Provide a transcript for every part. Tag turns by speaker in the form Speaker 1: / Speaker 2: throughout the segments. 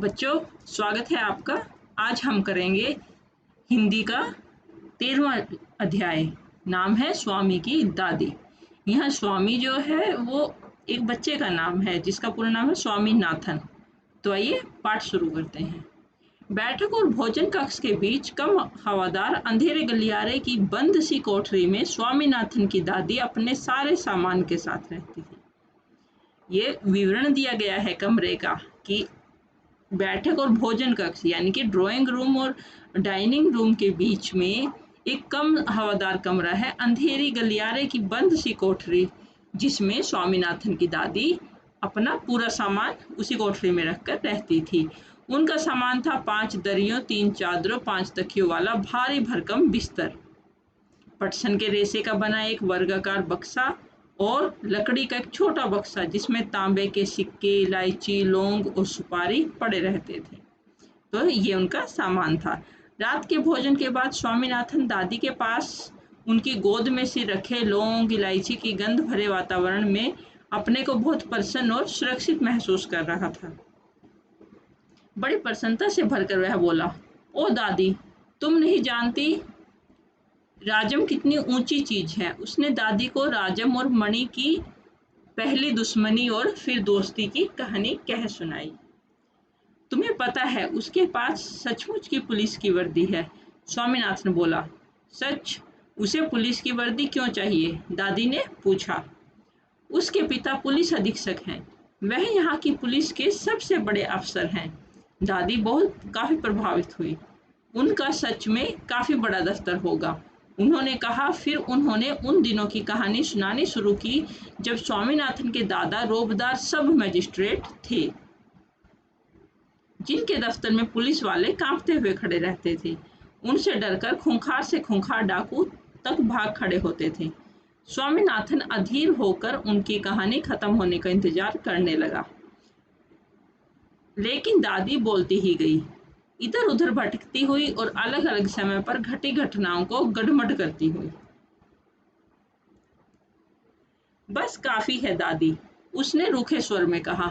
Speaker 1: बच्चों, स्वागत है आपका। आज हम करेंगे हिंदी का 13वां अध्याय। नाम है स्वामी की दादी। यहाँ स्वामी जो है वो एक बच्चे का नाम है जिसका पूरा नाम है स्वामीनाथन। तो आइए पाठ शुरू करते हैं। बैठक और भोजन कक्ष के बीच कम हवादार अंधेरे गलियारे की बंद सी कोठरी में स्वामीनाथन की दादी अपने सारे सामान के साथ रहती थी। ये विवरण दिया गया है कमरे का कि बैठक और भोजन कक्ष यानी कि ड्राइंग रूम और डाइनिंग रूम के बीच में एक कम हवादार कमरा है, अंधेरी गलियारे की बंद सी कोठरी, जिसमें स्वामीनाथन की दादी अपना पूरा सामान उसी कोठरी में रखकर रहती थी। उनका सामान था 5 दरियों, 3 चादरों, 5 तकियों वाला भारी भरकम बिस्तर, पटसन के रेशे का बना एक वर्गाकार बक्सा और लकड़ी का एक छोटा बक्सा जिसमें तांबे के सिक्के, इलायची, लौंग और सुपारी पड़े रहते थे। तो ये उनका सामान था। रात के भोजन के बाद स्वामीनाथन दादी के पास उनकी गोद में से रखे लौंग, इलायची की गंध भरे वातावरण में अपने को बहुत प्रसन्न और सुरक्षित महसूस कर रहा था। बड़ी प्रसन्नता से भरकर वह बोला, ओ दादी, तुम नहीं जानती राजम कितनी ऊंची चीज है। उसने दादी को राजम और मणि की पहली दुश्मनी और फिर दोस्ती की कहानी कह सुनाई। तुम्हें पता है उसके पास सचमुच की पुलिस की वर्दी है। स्वामीनाथन बोला। सच? उसे पुलिस की वर्दी क्यों चाहिए? दादी ने पूछा। उसके पिता पुलिस अधीक्षक हैं। वह यहाँ की पुलिस के सबसे बड़े अफसर हैं। दादी काफी प्रभावित हुई। उनका सच में काफी बड़ा दफ्तर होगा, उन्होंने कहा। फिर उन्होंने उन दिनों की कहानी सुनानी शुरू की जब स्वामीनाथन के दादा रोबदार सब मजिस्ट्रेट थे, जिनके दफ्तर में पुलिस वाले कांपते हुए खड़े रहते थे। उनसे डरकर खूंखार से खूंखार डाकू तक भाग खड़े होते थे। स्वामीनाथन अधीर होकर उनकी कहानी खत्म होने का इंतजार करने लगा, लेकिन दादी बोलती ही गई, इधर उधर भटकती हुई और अलग अलग समय पर घटी घटनाओं को गड़मड़ करती हुई। बस काफी है दादी, उसने रूखे स्वर में कहा।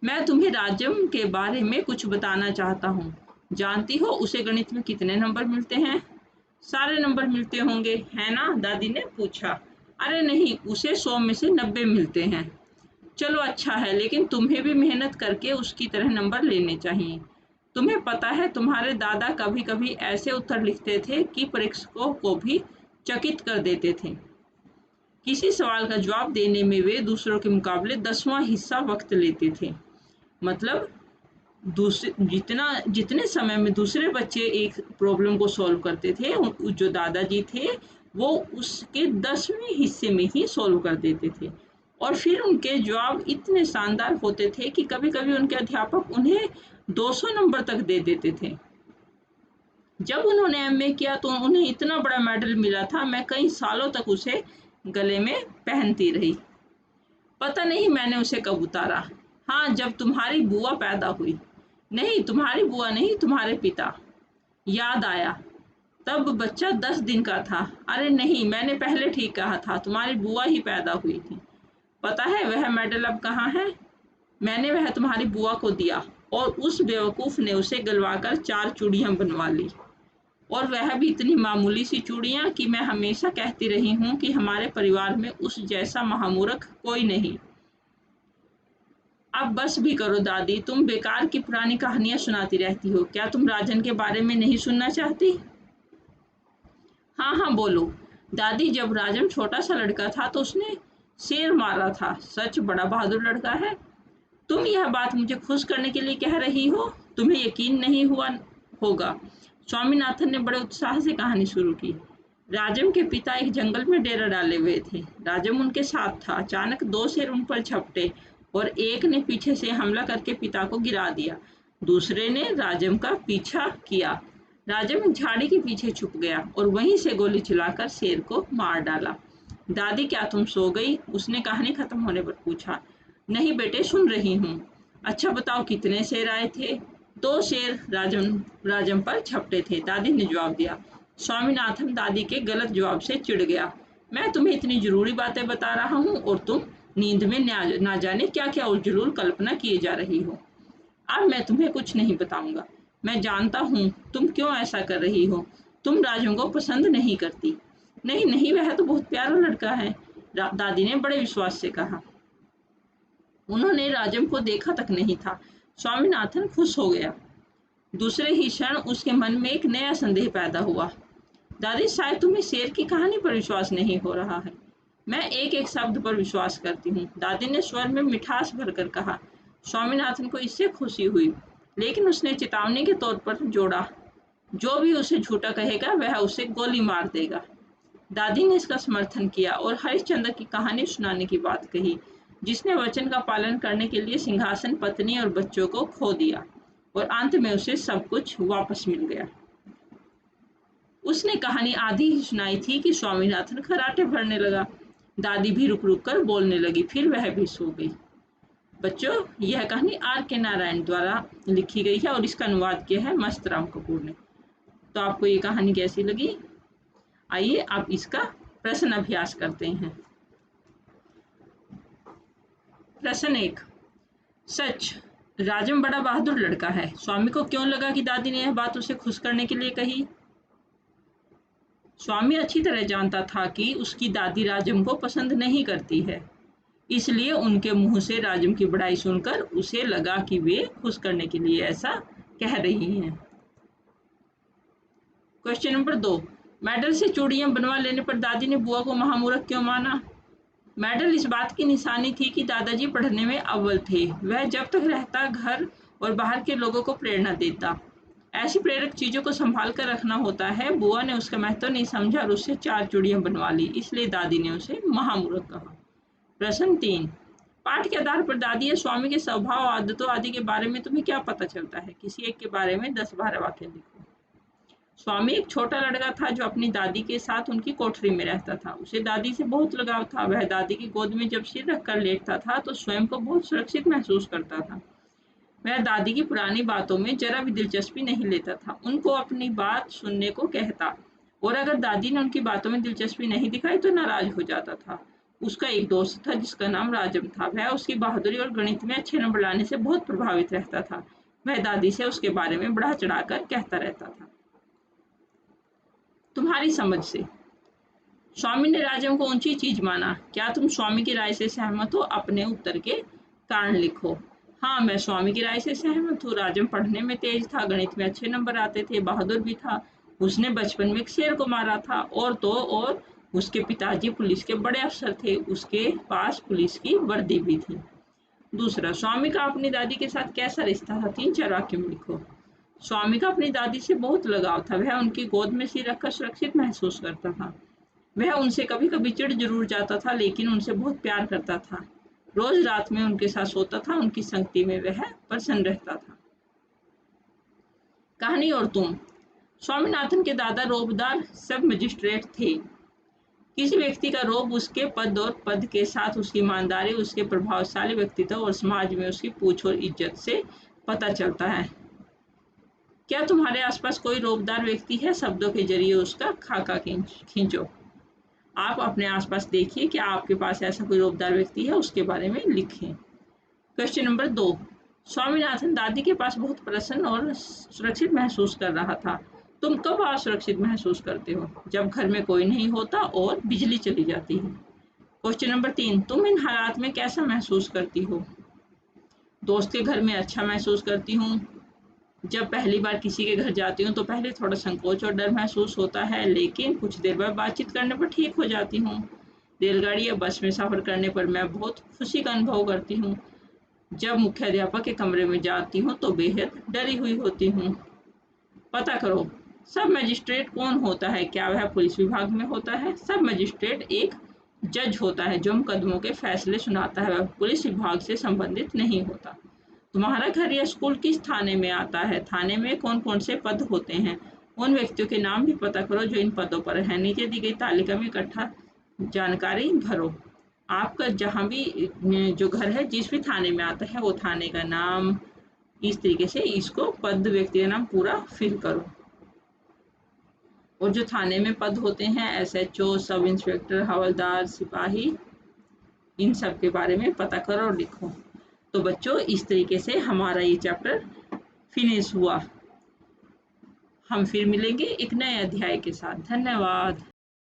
Speaker 1: मैं तुम्हें राजम के बारे में कुछ बताना चाहता हूँ। जानती हो उसे गणित में कितने नंबर मिलते हैं? सारे नंबर मिलते होंगे, है ना? दादी ने पूछा। अरे नहीं, उसे 100 में से 90 मिलते हैं। चलो अच्छा है, लेकिन तुम्हें भी मेहनत करके उसकी तरह नंबर लेने चाहिए। तुम्हें पता है तुम्हारे दादा कभी कभी ऐसे उत्तर लिखते थे कि परीक्षकों को भी चकित कर देते थे। किसी सवाल का जवाब देने में वे दूसरों के मुकाबले 10वां हिस्सा वक्त लेते थे। मतलब जितने समय में दूसरे बच्चे एक प्रॉब्लम को सॉल्व करते थे, जो दादाजी थे वो उसके 10वें हिस्से में ही सॉल्व कर देते थे। और फिर उनके जवाब इतने शानदार होते थे कि कभी कभी उनके अध्यापक उन्हें 200 नंबर तक दे देते थे। जब उन्होंने एमए किया तो उन्हें इतना बड़ा मेडल मिला था, मैं कई सालों तक उसे गले में पहनती रही। पता नहीं मैंने उसे कब उतारा। हाँ, जब तुम्हारी बुआ पैदा हुई। नहीं, तुम्हारी बुआ नहीं, तुम्हारे पिता। याद आया, तब बच्चा 10 दिन का था। अरे नहीं, मैंने पहले ठीक कहा था, तुम्हारी बुआ ही पैदा हुई थी। पता है वह मेडल अब कहाँ है? मैंने वह तुम्हारी बुआ को दिया और उस बेवकूफ ने उसे गलवाकर 4 चूड़ियां बनवा ली, और वह भी इतनी मामूली सी चूड़ियां कि मैं हमेशा कहती रही हूँ कि हमारे परिवार में उस जैसा महामूर्ख कोई नहीं। अब बस भी करो दादी, तुम बेकार की पुरानी कहानियां सुनाती रहती हो। क्या तुम राजन के बारे में नहीं सुनना चाहती? हाँ हाँ बोलो। दादी, जब राजन छोटा सा लड़का था तो उसने शेर मारा था। सच? बड़ा बहादुर लड़का है। तुम यह बात मुझे खुश करने के लिए कह रही हो? तुम्हें यकीन नहीं हुआ होगा। स्वामीनाथन ने बड़े उत्साह से कहानी शुरू की। राजम के पिता एक जंगल में डेरा डाले हुए थे। राजम उनके साथ था। अचानक 2 शेर उन पर झपटे और एक ने पीछे से हमला करके पिता को गिरा दिया। दूसरे ने राजम का पीछा किया। राजम एक झाड़ी के पीछे छुप गया और वहीं से गोली चलाकर शेर को मार डाला। दादी, क्या तुम सो गई? उसने कहानी खत्म होने पर पूछा। नहीं बेटे, सुन रही हूँ। अच्छा बताओ, कितने शेर आए थे? 2 शेर राजम पर झपटे थे, दादी ने जवाब दिया। स्वामीनाथन दादी के गलत जवाब से चिढ़ गया। मैं तुम्हें इतनी जरूरी बातें बता रहा हूँ और तुम नींद में ना जाने क्या क्या उजरूल कल्पना किए जा रही हो। अब मैं तुम्हें कुछ नहीं बताऊंगा। मैं जानता हूँ तुम क्यों ऐसा कर रही हो। तुम राजम को पसंद नहीं करती। नहीं नहीं, वह तो बहुत प्यारा लड़का है, दादी ने बड़े विश्वास से कहा। उन्होंने राजम को देखा तक नहीं था। स्वामीनाथन खुश हो गया। दूसरे ही क्षण उसके मन में एक नया संदेह पैदा हुआ। दादी, शायद तुम्हें शेर की कहानी पर विश्वास नहीं हो रहा है। मैं एक एक शब्द पर विश्वास करती हूँ, दादी ने स्वर में मिठास भरकर कहा। स्वामीनाथन को इससे खुशी हुई, लेकिन उसने चेतावनी के तौर पर जोड़ा, जो भी उसे झूठा कहेगा वह उसे गोली मार देगा। दादी ने इसका समर्थन किया और हरिश्चंद्र की कहानी सुनाने की बात कही, जिसने वचन का पालन करने के लिए सिंहासन, पत्नी और बच्चों को खो दिया और अंत में उसे सब कुछ वापस मिल गया। उसने कहानी आधी ही सुनाई थी कि स्वामीनाथन खर्राटे भरने लगा। दादी भी रुक रुक कर बोलने लगी, फिर वह भी सो गई। बच्चों, यह कहानी आर के नारायण द्वारा लिखी गई है और इसका अनुवाद किया है मस्तराम कपूर ने। तो आपको ये कहानी कैसी लगी? आइए आप इसका प्रश्न अभ्यास करते हैं। प्रश्न 1, सच, राजम बड़ा बहादुर लड़का है। स्वामी को क्यों लगा कि दादी ने यह बात उसे खुश करने के लिए कही? स्वामी अच्छी तरह जानता था कि उसकी दादी राजम को पसंद नहीं करती है, इसलिए उनके मुंह से राजम की बड़ाई सुनकर उसे लगा कि वे खुश करने के लिए ऐसा कह रही हैं। क्वेश्चन नंबर 2, मेडल से चूड़ियां बनवा लेने पर दादी ने बुआ को महामूर्ख क्यों माना? मेडल इस बात की निशानी थी कि दादाजी पढ़ने में अव्वल थे। वह जब तक रहता घर और बाहर के लोगों को प्रेरणा देता। ऐसी प्रेरक चीजों को संभाल कर रखना होता है। बुआ ने उसका महत्व नहीं समझा और उससे 4 चूड़ियां बनवा ली, इसलिए दादी ने उसे महामूर्ख कहा। प्रश्न 3, पाठ के आधार पर दादी या स्वामी के स्वभाव, आदतों आदि के बारे में तुम्हें क्या पता चलता है? किसी एक के बारे में 10-12 वाक्य लिखो। स्वामी एक छोटा लड़का था जो अपनी दादी के साथ उनकी कोठरी में रहता था। उसे दादी से बहुत लगाव था। वह दादी की गोद में जब सिर रखकर लेटता था तो स्वयं को बहुत सुरक्षित महसूस करता था। वह दादी की पुरानी बातों में जरा भी दिलचस्पी नहीं लेता था। उनको अपनी बात सुनने को कहता और अगर दादी ने उनकी बातों में दिलचस्पी नहीं दिखाई तो नाराज हो जाता था। उसका एक दोस्त था जिसका नाम राजम था। वह उसकी बहादुरी और गणित में अच्छे नंबर लाने से बहुत प्रभावित रहता था। वह दादी से उसके बारे में बढ़ा चढ़ाकर कहता रहता था। तुम्हारी समझ से स्वामी ने राजम को ऊंची चीज माना। क्या तुम स्वामी की राय से सहमत हो? अपने उत्तर के कारण लिखो। हाँ, मैं स्वामी की राय से सहमत हूँ। राजम पढ़ने में तेज था, गणित में अच्छे नंबर आते थे, बहादुर भी था। उसने बचपन में एक शेर को मारा था और तो और उसके पिताजी पुलिस के बड़े अफसर थे। उसके पास पुलिस की वर्दी भी थी। दूसरा, स्वामी का अपनी दादी के साथ कैसा रिश्ता था? 3-4 वाक्य में लिखो। स्वामी का अपनी दादी से बहुत लगाव था। वह उनकी गोद में सिर रखकर सुरक्षित महसूस करता था। वह उनसे कभी-कभी चिढ़ जरूर जाता था, लेकिन उनसे बहुत प्यार करता था। रोज रात में उनके साथ सोता था। उनकी संगति में वह प्रसन्न रहता था। कहानी और तुम। स्वामीनाथन के दादा रोबदार सब मजिस्ट्रेट थे। किसी व्यक्ति का रोब उसके पद और पद के साथ उसकी ईमानदारी, उसके प्रभावशाली व्यक्तित्व और समाज में उसकी पूछ और इज्जत से पता चलता है। क्या तुम्हारे आसपास कोई रोबदार व्यक्ति है? शब्दों के जरिए उसका खाका खींचो। आप अपने आसपास देखिए, क्या आपके पास ऐसा कोई रोबदार व्यक्ति है? उसके बारे में लिखें। क्वेश्चन नंबर 2, स्वामीनाथन दादी के पास बहुत प्रसन्न और सुरक्षित महसूस कर रहा था। तुम कब असुरक्षित महसूस करते हो? जब घर में कोई नहीं होता और बिजली चली जाती है। क्वेश्चन नंबर 3, तुम इन हालात में कैसा महसूस करती हो? दोस्त के घर में अच्छा महसूस करती हूँ। जब पहली बार किसी के घर जाती हूँ तो पहले थोड़ा संकोच और डर महसूस होता है, लेकिन कुछ देर बाद बातचीत करने पर ठीक हो जाती हूँ। रेलगाड़ी या बस में सफर करने पर मैं बहुत खुशी का अनुभव करती हूँ। जब मुख्याध्यापक के कमरे में जाती हूँ तो बेहद डरी हुई होती हूँ। पता करो, सब मजिस्ट्रेट कौन होता है? क्या वह पुलिस विभाग में होता है? सब मजिस्ट्रेट एक जज होता है जो मुकदमों के फैसले सुनाता है। वह पुलिस विभाग से संबंधित नहीं होता। तुम्हारा घर या स्कूल किस थाने में आता है? थाने में कौन कौन से पद होते हैं? उन व्यक्तियों के नाम भी पता करो जो इन पदों पर हैं। नीचे दी गई तालिका में इकट्ठा जानकारी भरो। आपका जहाँ भी जो घर है, जिस भी थाने में आता है वो थाने का नाम, इस तरीके से इसको पद, व्यक्ति का नाम पूरा फिल करो। और जो थाने में पद होते हैं, SHO, सब इंस्पेक्टर, हवलदार, सिपाही, इन सब के बारे में पता करो और लिखो। तो बच्चों इस तरीके से हमारा ये चैप्टर फिनिश हुआ। हम फिर मिलेंगे एक नए अध्याय के साथ। धन्यवाद।